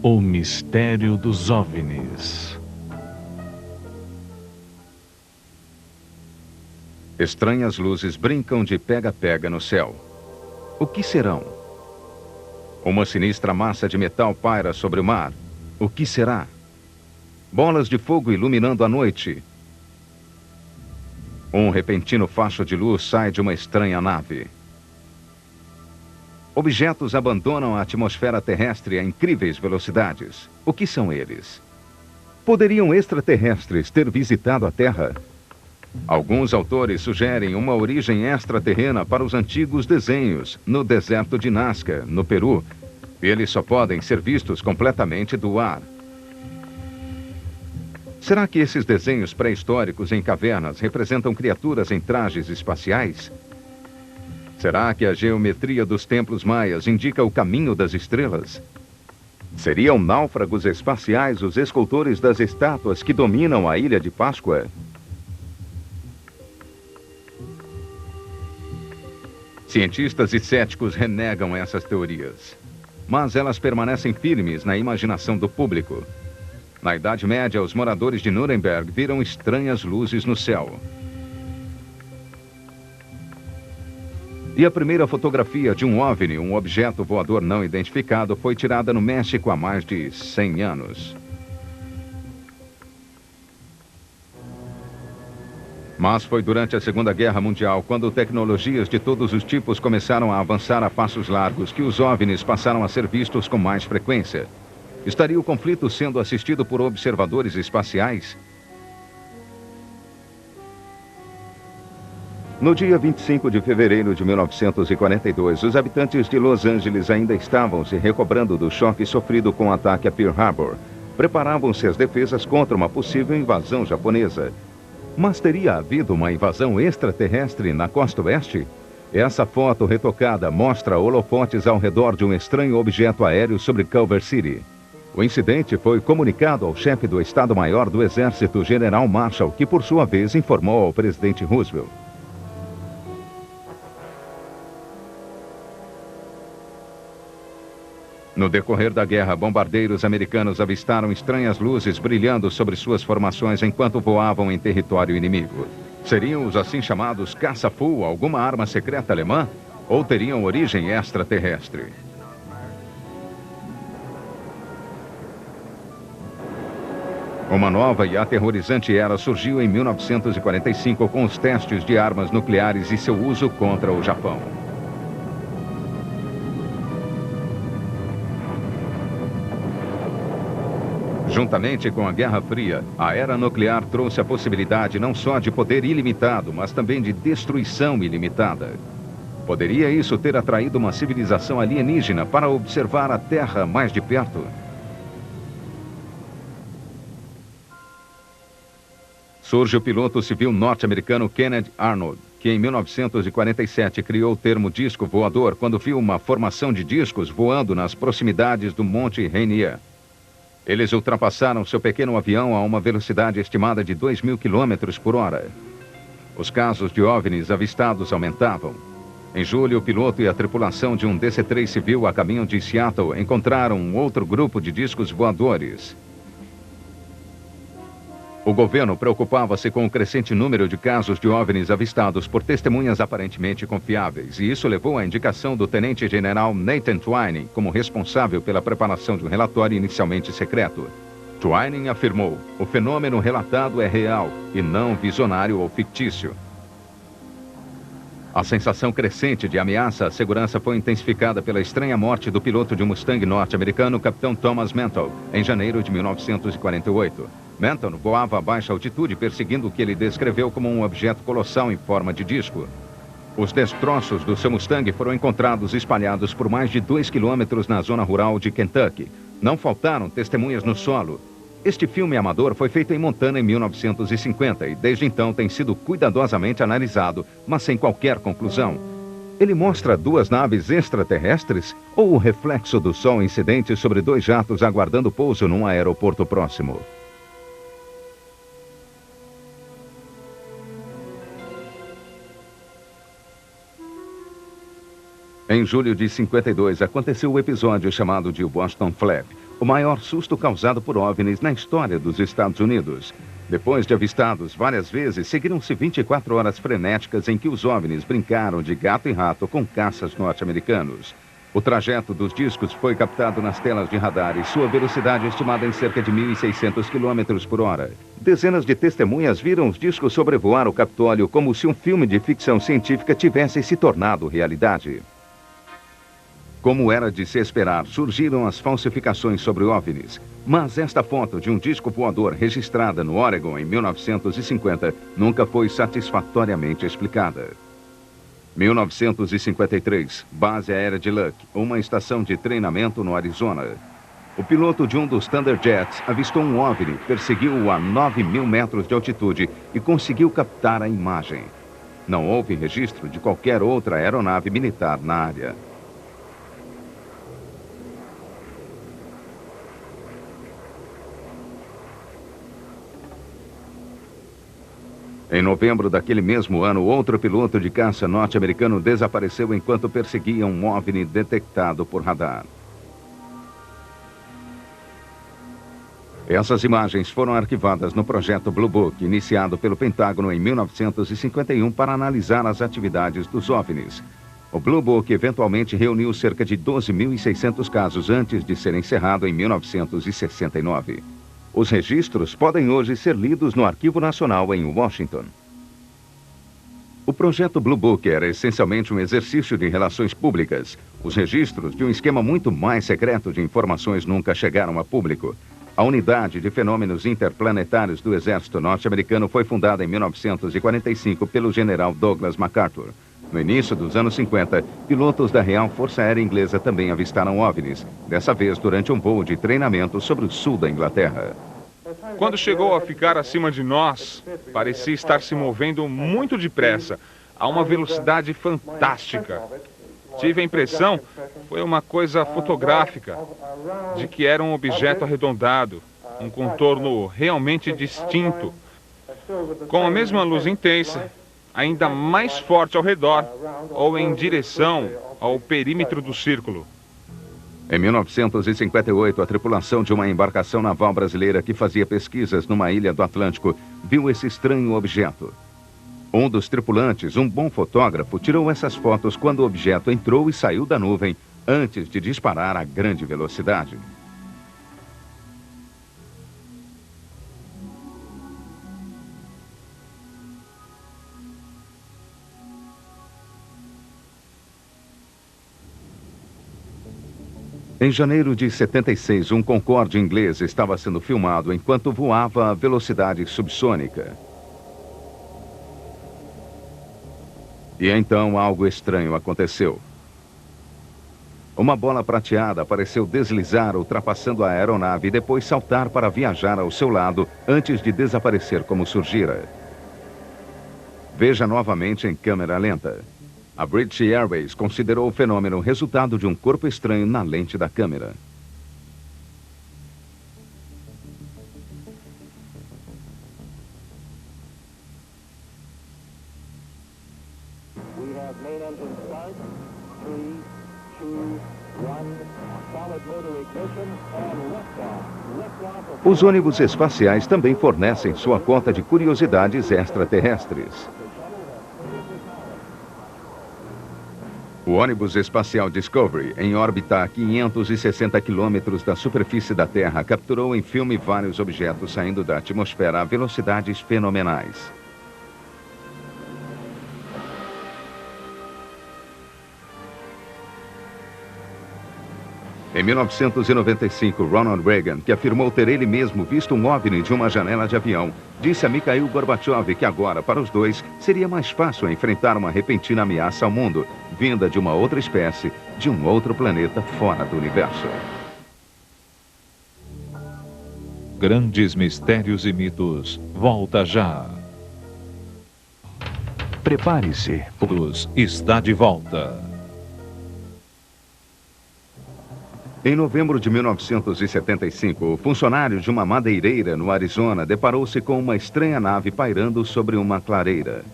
O mistério dos OVNIs. Estranhas luzes brincam de pega-pega no céu. O que serão? Uma sinistra massa de metal paira sobre o mar. O que será? Bolas de fogo iluminando a noite. Um repentino facho de luz sai de uma estranha nave. Objetos abandonam a atmosfera terrestre a incríveis velocidades. O que são eles? Poderiam extraterrestres ter visitado a Terra? Alguns autores sugerem uma origem extraterrena para os antigos desenhos no deserto de Nazca, no Peru. Eles só podem ser vistos completamente do ar. Será que esses desenhos pré-históricos em cavernas representam criaturas em trajes espaciais? Será que a geometria dos templos maias indica o caminho das estrelas? Seriam náufragos espaciais os escultores das estátuas que dominam a Ilha de Páscoa? Cientistas e céticos renegam essas teorias, mas elas permanecem firmes na imaginação do público. Na Idade Média, os moradores de Nuremberg viram estranhas luzes no céu. E a primeira fotografia de um OVNI, um objeto voador não identificado, foi tirada no México há mais de 100 anos. Mas foi durante a Segunda Guerra Mundial, quando tecnologias de todos os tipos começaram a avançar a passos largos, que os OVNIs passaram a ser vistos com mais frequência. Estaria o conflito sendo assistido por observadores espaciais? No dia 25 de fevereiro de 1942, os habitantes de Los Angeles ainda estavam se recobrando do choque sofrido com o ataque a Pearl Harbor. Preparavam-se as defesas contra uma possível invasão japonesa. Mas teria havido uma invasão extraterrestre na costa oeste? Essa foto retocada mostra holofotes ao redor de um estranho objeto aéreo sobre Culver City. O incidente foi comunicado ao chefe do Estado-Maior do Exército, General Marshall, que por sua vez informou ao presidente Roosevelt. No decorrer da guerra, bombardeiros americanos avistaram estranhas luzes brilhando sobre suas formações enquanto voavam em território inimigo. Seriam os assim chamados caça-full alguma arma secreta alemã? Ou teriam origem extraterrestre? Uma nova e aterrorizante era surgiu em 1945 com os testes de armas nucleares e seu uso contra o Japão. Juntamente com a Guerra Fria, a era nuclear trouxe a possibilidade não só de poder ilimitado, mas também de destruição ilimitada. Poderia isso ter atraído uma civilização alienígena para observar a Terra mais de perto? Surge o piloto civil norte-americano Kenneth Arnold, que em 1947 criou o termo disco voador quando viu uma formação de discos voando nas proximidades do Monte Rainier. Eles ultrapassaram seu pequeno avião a uma velocidade estimada de 2.000 km por hora. Os casos de OVNIs avistados aumentavam. Em julho, o piloto e a tripulação de um DC-3 civil a caminho de Seattle encontraram um outro grupo de discos voadores. O governo preocupava-se com o crescente número de casos de OVNIs avistados por testemunhas aparentemente confiáveis, e isso levou à indicação do tenente-general Nathan Twining como responsável pela preparação de um relatório inicialmente secreto. Twining afirmou: o fenômeno relatado é real e não visionário ou fictício. A sensação crescente de ameaça à segurança foi intensificada pela estranha morte do piloto de um Mustang norte-americano, Capitão Thomas Mantle, em janeiro de 1948. Mantle voava a baixa altitude perseguindo o que ele descreveu como um objeto colossal em forma de disco. Os destroços do seu Mustang foram encontrados espalhados por mais de 2 quilômetros na zona rural de Kentucky. Não faltaram testemunhas no solo. Este filme amador foi feito em Montana em 1950 e desde então tem sido cuidadosamente analisado, mas sem qualquer conclusão. Ele mostra duas naves extraterrestres ou o reflexo do sol incidente sobre dois jatos aguardando pouso num aeroporto próximo? Em julho de 52, aconteceu o episódio chamado de Boston Flap, o maior susto causado por OVNIs na história dos Estados Unidos. Depois de avistados várias vezes, seguiram-se 24 horas frenéticas em que os OVNIs brincaram de gato e rato com caças norte-americanos. O trajeto dos discos foi captado nas telas de radar e sua velocidade estimada em cerca de 1.600 km por hora. Dezenas de testemunhas viram os discos sobrevoar o Capitólio como se um filme de ficção científica tivesse se tornado realidade. Como era de se esperar, surgiram as falsificações sobre OVNIs. Mas esta foto de um disco voador registrada no Oregon em 1950 nunca foi satisfatoriamente explicada. 1953, base aérea de Luck, uma estação de treinamento no Arizona. O piloto de um dos Thunderjets avistou um OVNI, perseguiu-o a 9.000 metros de altitude e conseguiu captar a imagem. Não houve registro de qualquer outra aeronave militar na área. Em novembro daquele mesmo ano, outro piloto de caça norte-americano desapareceu enquanto perseguia um OVNI detectado por radar. Essas imagens foram arquivadas no projeto Blue Book, iniciado pelo Pentágono em 1951 para analisar as atividades dos OVNIs. O Blue Book eventualmente reuniu cerca de 12.600 casos antes de ser encerrado em 1969. Os registros podem hoje ser lidos no Arquivo Nacional em Washington. O projeto Blue Book era essencialmente um exercício de relações públicas. Os registros de um esquema muito mais secreto de informações nunca chegaram a público. A Unidade de Fenômenos Interplanetários do Exército Norte-Americano foi fundada em 1945 pelo general Douglas MacArthur. No início dos anos 50, pilotos da Real Força Aérea Inglesa também avistaram OVNIs, dessa vez durante um voo de treinamento sobre o sul da Inglaterra. Quando chegou a ficar acima de nós, parecia estar se movendo muito depressa, a uma velocidade fantástica. Tive a impressão, foi uma coisa fotográfica, de que era um objeto arredondado, um contorno realmente distinto, com a mesma luz intensa, ainda mais forte ao redor, ou em direção ao perímetro do círculo. Em 1958, a tripulação de uma embarcação naval brasileira que fazia pesquisas numa ilha do Atlântico viu esse estranho objeto. Um dos tripulantes, um bom fotógrafo, tirou essas fotos quando o objeto entrou e saiu da nuvem antes de disparar a grande velocidade. Em janeiro de 76, um Concorde inglês estava sendo filmado enquanto voava a velocidade subsônica. E então algo estranho aconteceu. Uma bola prateada pareceu deslizar, ultrapassando a aeronave e depois saltar para viajar ao seu lado antes de desaparecer como surgira. Veja novamente em câmera lenta. A British Airways considerou o fenômeno resultado de um corpo estranho na lente da câmera. Os ônibus espaciais também fornecem sua cota de curiosidades extraterrestres. O ônibus espacial Discovery, em órbita a 560 quilômetros da superfície da Terra, capturou em filme vários objetos saindo da atmosfera a velocidades fenomenais. Em 1995, Ronald Reagan, que afirmou ter ele mesmo visto um OVNI de uma janela de avião, disse a Mikhail Gorbachev que agora, para os dois, seria mais fácil enfrentar uma repentina ameaça ao mundo, vinda de uma outra espécie, de um outro planeta fora do universo. Grandes Mistérios e Mitos, volta já. Prepare-se, Plus está de volta. Em novembro de 1975, o funcionário de uma madeireira no Arizona deparou-se com uma estranha nave pairando sobre uma clareira.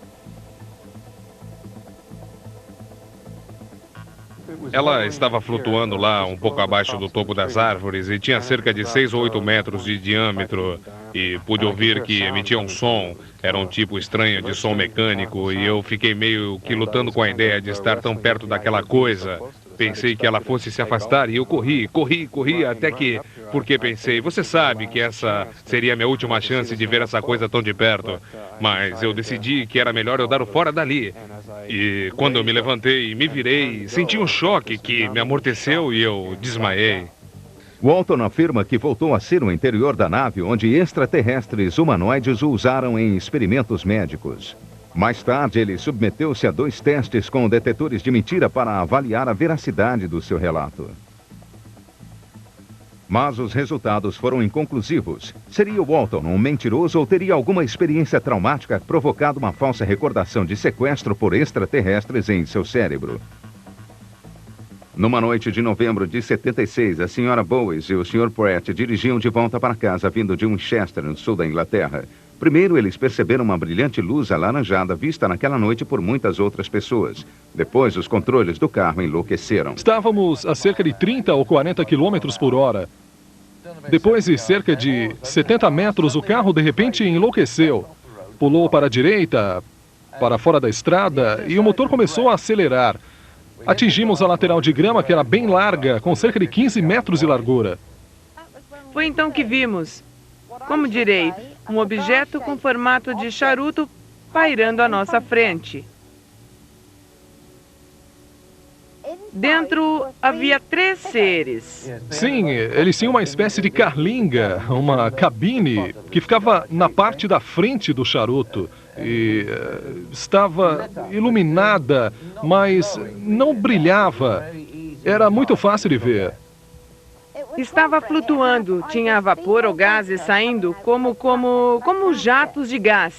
Ela estava flutuando lá um pouco abaixo do topo das árvores e tinha cerca de 6 ou 8 metros de diâmetro. E pude ouvir que emitia um som. Era um tipo estranho de som mecânico e eu fiquei meio que lutando com a ideia de estar tão perto daquela coisa. Pensei que ela fosse se afastar e eu corri até que... Porque pensei, você sabe que essa seria a minha última chance de ver essa coisa tão de perto. Mas eu decidi que era melhor eu dar o fora dali. E quando eu me levantei e me virei, senti um choque que me amorteceu e eu desmaiei. Walton afirma que voltou a ser o interior da nave onde extraterrestres humanoides o usaram em experimentos médicos. Mais tarde, ele submeteu-se a 2 testes com detetores de mentira para avaliar a veracidade do seu relato. Mas os resultados foram inconclusivos. Seria Walton um mentiroso ou teria alguma experiência traumática provocado uma falsa recordação de sequestro por extraterrestres em seu cérebro? Numa noite de novembro de 76, a Sra. Bowes e o Sr. Pratt dirigiam de volta para casa vindo de Winchester, no sul da Inglaterra. Primeiro, eles perceberam uma brilhante luz alaranjada vista naquela noite por muitas outras pessoas. Depois, os controles do carro enlouqueceram. Estávamos a cerca de 30 ou 40 quilômetros por hora. Depois de cerca de 70 metros, o carro de repente enlouqueceu. Pulou para a direita, para fora da estrada, e o motor começou a acelerar. Atingimos a lateral de grama, que era bem larga, com cerca de 15 metros de largura. Foi então que vimos, como direi, um objeto com formato de charuto pairando à nossa frente. Dentro havia 3 seres. Sim, eles tinham uma espécie de carlinga, uma cabine que ficava na parte da frente do charuto. E estava iluminada, mas não brilhava. Era muito fácil de ver. Estava flutuando, tinha vapor ou gases saindo como jatos de gás.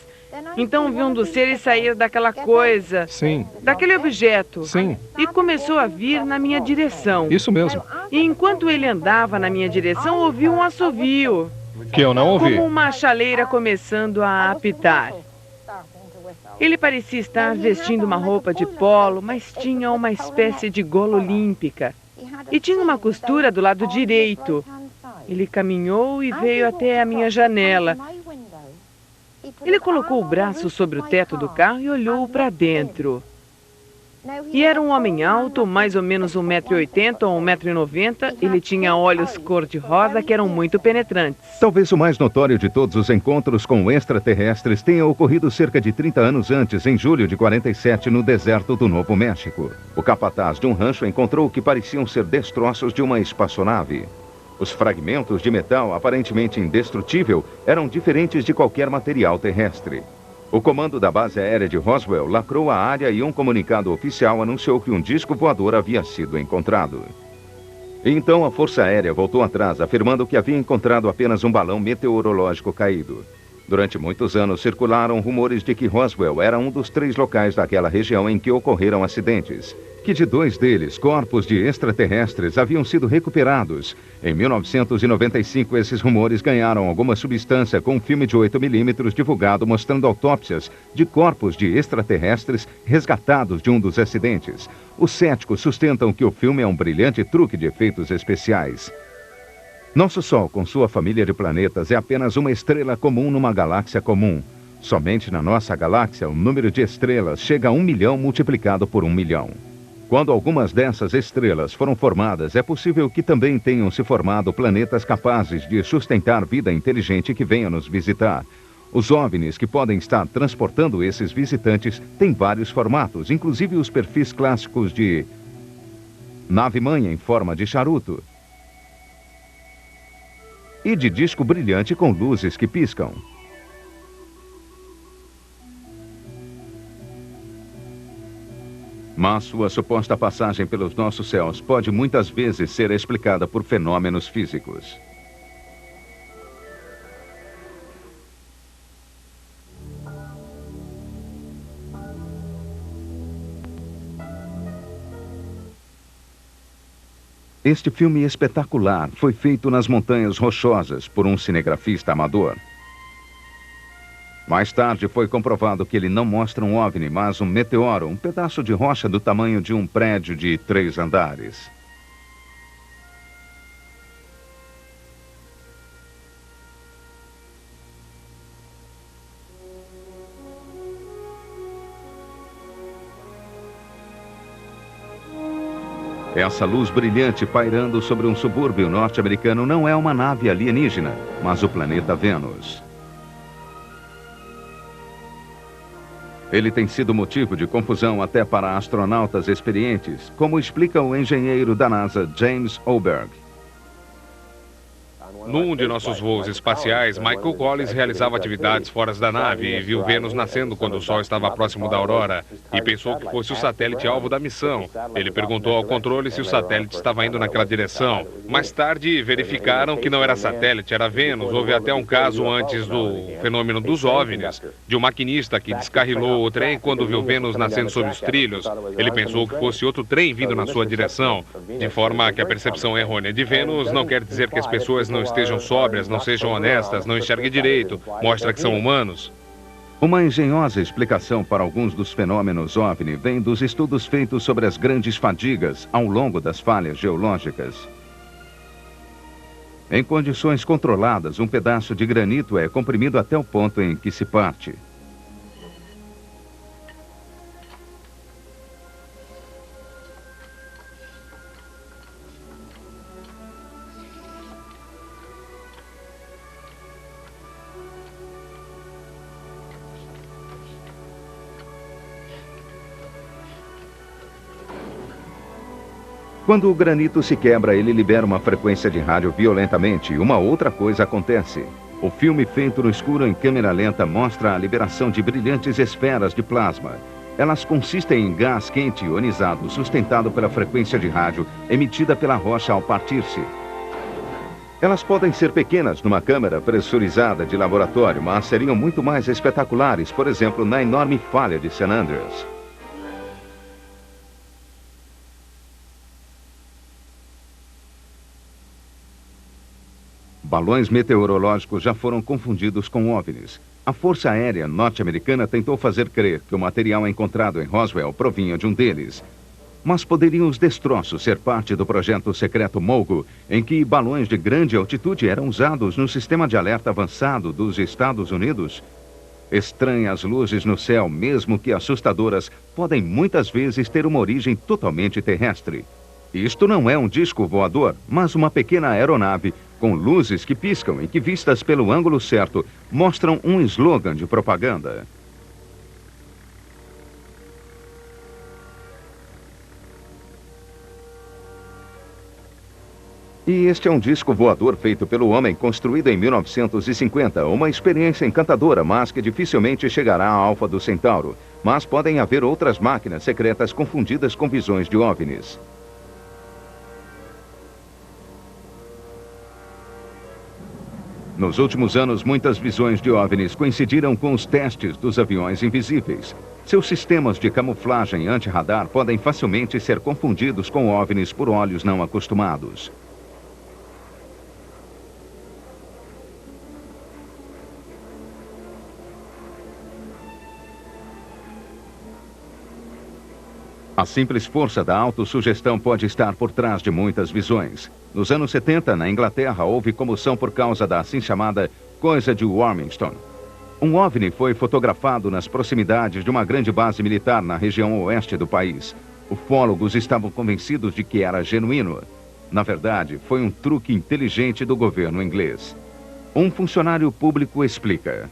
Então vi um dos seres sair daquela coisa, Sim. daquele objeto. Sim. E começou a vir na minha direção. Isso mesmo. E enquanto ele andava na minha direção, ouvi um assovio. Que eu não ouvi. Como uma chaleira começando a apitar. Ele parecia estar vestindo uma roupa de polo, mas tinha uma espécie de gola olímpica. E tinha uma costura do lado direito. Ele caminhou e veio até a minha janela. Ele colocou o braço sobre o teto do carro e olhou para dentro. E era um homem alto, mais ou menos 1,80 m ou 1,90 m. Ele tinha olhos cor-de-rosa que eram muito penetrantes. Talvez o mais notório de todos os encontros com extraterrestres tenha ocorrido cerca de 30 anos antes, em julho de 47, no deserto do Novo México. O capataz de um rancho encontrou o que pareciam ser destroços de uma espaçonave. Os fragmentos de metal, aparentemente indestrutível, eram diferentes de qualquer material terrestre. O comando da base aérea de Roswell lacrou a área e um comunicado oficial anunciou que um disco voador havia sido encontrado. E então a Força Aérea voltou atrás, afirmando que havia encontrado apenas um balão meteorológico caído. Durante muitos anos circularam rumores de que Roswell era um dos 3 locais daquela região em que ocorreram acidentes, que de 2 deles, corpos de extraterrestres, haviam sido recuperados. Em 1995, esses rumores ganharam alguma substância com um filme de 8 mm divulgado mostrando autópsias de corpos de extraterrestres resgatados de um dos acidentes. Os céticos sustentam que o filme é um brilhante truque de efeitos especiais. Nosso Sol, com sua família de planetas, é apenas uma estrela comum numa galáxia comum. Somente na nossa galáxia, o número de estrelas chega a 1 milhão multiplicado por 1 milhão. Quando algumas dessas estrelas foram formadas, é possível que também tenham se formado planetas capazes de sustentar vida inteligente que venha nos visitar. Os OVNIs que podem estar transportando esses visitantes têm vários formatos, inclusive os perfis clássicos de nave-mãe em forma de charuto e de disco brilhante com luzes que piscam. Mas sua suposta passagem pelos nossos céus pode muitas vezes ser explicada por fenômenos físicos. Este filme espetacular foi feito nas Montanhas Rochosas por um cinegrafista amador. Mais tarde foi comprovado que ele não mostra um OVNI, mas um meteoro, um pedaço de rocha do tamanho de um prédio de 3 andares. Essa luz brilhante pairando sobre um subúrbio norte-americano não é uma nave alienígena, mas o planeta Vênus. Ele tem sido motivo de confusão até para astronautas experientes, como explica o engenheiro da NASA, James Oberg. Num de nossos voos espaciais, Michael Collins realizava atividades fora da nave e viu Vênus nascendo quando o Sol estava próximo da aurora e pensou que fosse o satélite alvo da missão. Ele perguntou ao controle se o satélite estava indo naquela direção. Mais tarde, verificaram que não era satélite, era Vênus. Houve até um caso antes do fenômeno dos OVNIs, de um maquinista que descarrilou o trem quando viu Vênus nascendo sobre os trilhos. Ele pensou que fosse outro trem vindo na sua direção, de forma que a percepção errônea de Vênus não quer dizer que as pessoas não estejam sóbrias, não sejam honestas, não enxerguem direito, mostra que são humanos. Uma engenhosa explicação para alguns dos fenômenos OVNI vem dos estudos feitos sobre as grandes fadigas ao longo das falhas geológicas. Em condições controladas, um pedaço de granito é comprimido até o ponto em que se parte. Quando o granito se quebra, ele libera uma frequência de rádio violentamente e uma outra coisa acontece. O filme feito no escuro em câmera lenta mostra a liberação de brilhantes esferas de plasma. Elas consistem em gás quente ionizado sustentado pela frequência de rádio emitida pela rocha ao partir-se. Elas podem ser pequenas numa câmara pressurizada de laboratório, mas seriam muito mais espetaculares, por exemplo, na enorme falha de St. Andreas. Balões meteorológicos já foram confundidos com OVNIs. A Força Aérea Norte-Americana tentou fazer crer que o material encontrado em Roswell provinha de um deles. Mas poderiam os destroços ser parte do projeto secreto Mogo, em que balões de grande altitude eram usados no sistema de alerta avançado dos Estados Unidos? Estranhas luzes no céu, mesmo que assustadoras, podem muitas vezes ter uma origem totalmente terrestre. Isto não é um disco voador, mas uma pequena aeronave com luzes que piscam e que, vistas pelo ângulo certo, mostram um slogan de propaganda. E este é um disco voador feito pelo homem, construído em 1950, uma experiência encantadora, mas que dificilmente chegará à Alfa do Centauro. Mas podem haver outras máquinas secretas confundidas com visões de OVNIs. Nos últimos anos, muitas visões de OVNIs coincidiram com os testes dos aviões invisíveis. Seus sistemas de camuflagem anti-radar podem facilmente ser confundidos com OVNIs por olhos não acostumados. A simples força da autossugestão pode estar por trás de muitas visões. Nos anos 70, na Inglaterra, houve comoção por causa da assim chamada coisa de Warmingham. Um OVNI foi fotografado nas proximidades de uma grande base militar na região oeste do país. Ufólogos estavam convencidos de que era genuíno. Na verdade, foi um truque inteligente do governo inglês. Um funcionário público explica.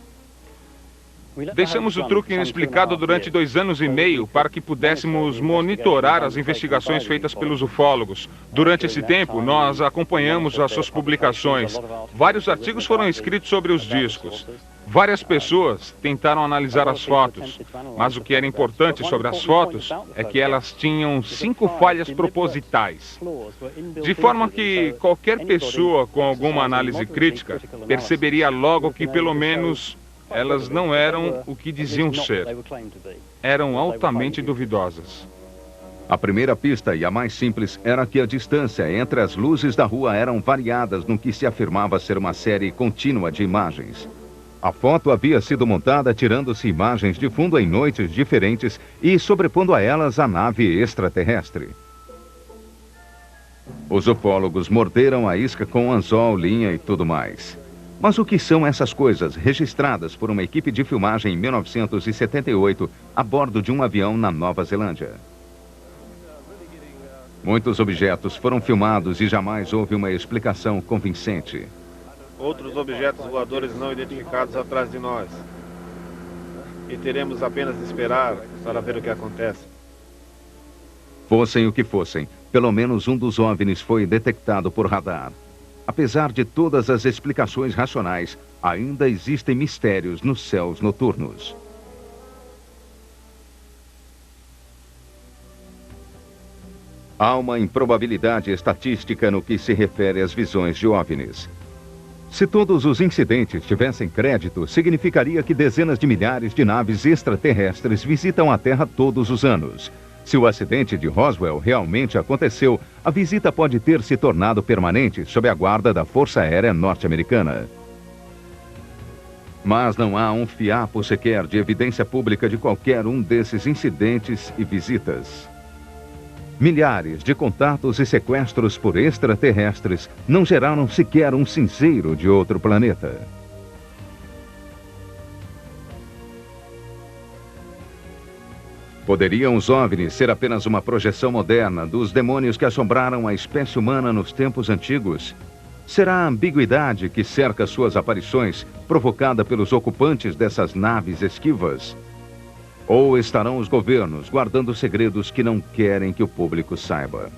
Deixamos o truque inexplicado durante 2 anos e meio para que pudéssemos monitorar as investigações feitas pelos ufólogos. Durante esse tempo, nós acompanhamos as suas publicações. Vários artigos foram escritos sobre os discos. Várias pessoas tentaram analisar as fotos, mas o que era importante sobre as fotos é que elas tinham 5 falhas propositais. De forma que qualquer pessoa com alguma análise crítica perceberia logo que pelo menos elas não eram o que diziam ser. Eram altamente duvidosas. A primeira pista, e a mais simples, era que a distância entre as luzes da rua eram variadas no que se afirmava ser uma série contínua de imagens. A foto havia sido montada tirando-se imagens de fundo em noites diferentes e sobrepondo a elas a nave extraterrestre. Os ufólogos morderam a isca com anzol, linha e tudo mais. Mas o que são essas coisas registradas por uma equipe de filmagem em 1978 a bordo de um avião na Nova Zelândia? Muitos objetos foram filmados e jamais houve uma explicação convincente. Outros objetos voadores não identificados atrás de nós. E teremos apenas de esperar para ver o que acontece. Fossem o que fossem, pelo menos um dos OVNIs foi detectado por radar. Apesar de todas as explicações racionais, ainda existem mistérios nos céus noturnos. Há uma improbabilidade estatística no que se refere às visões de OVNIs. Se todos os incidentes tivessem crédito, significaria que dezenas de milhares de naves extraterrestres visitam a Terra todos os anos. Se o acidente de Roswell realmente aconteceu, a visita pode ter se tornado permanente sob a guarda da Força Aérea Norte-Americana. Mas não há um fiapo sequer de evidência pública de qualquer um desses incidentes e visitas. Milhares de contatos e sequestros por extraterrestres não geraram sequer um cinzeiro de outro planeta. Poderiam os OVNIs ser apenas uma projeção moderna dos demônios que assombraram a espécie humana nos tempos antigos? Será a ambiguidade que cerca suas aparições provocada pelos ocupantes dessas naves esquivas? Ou estarão os governos guardando segredos que não querem que o público saiba?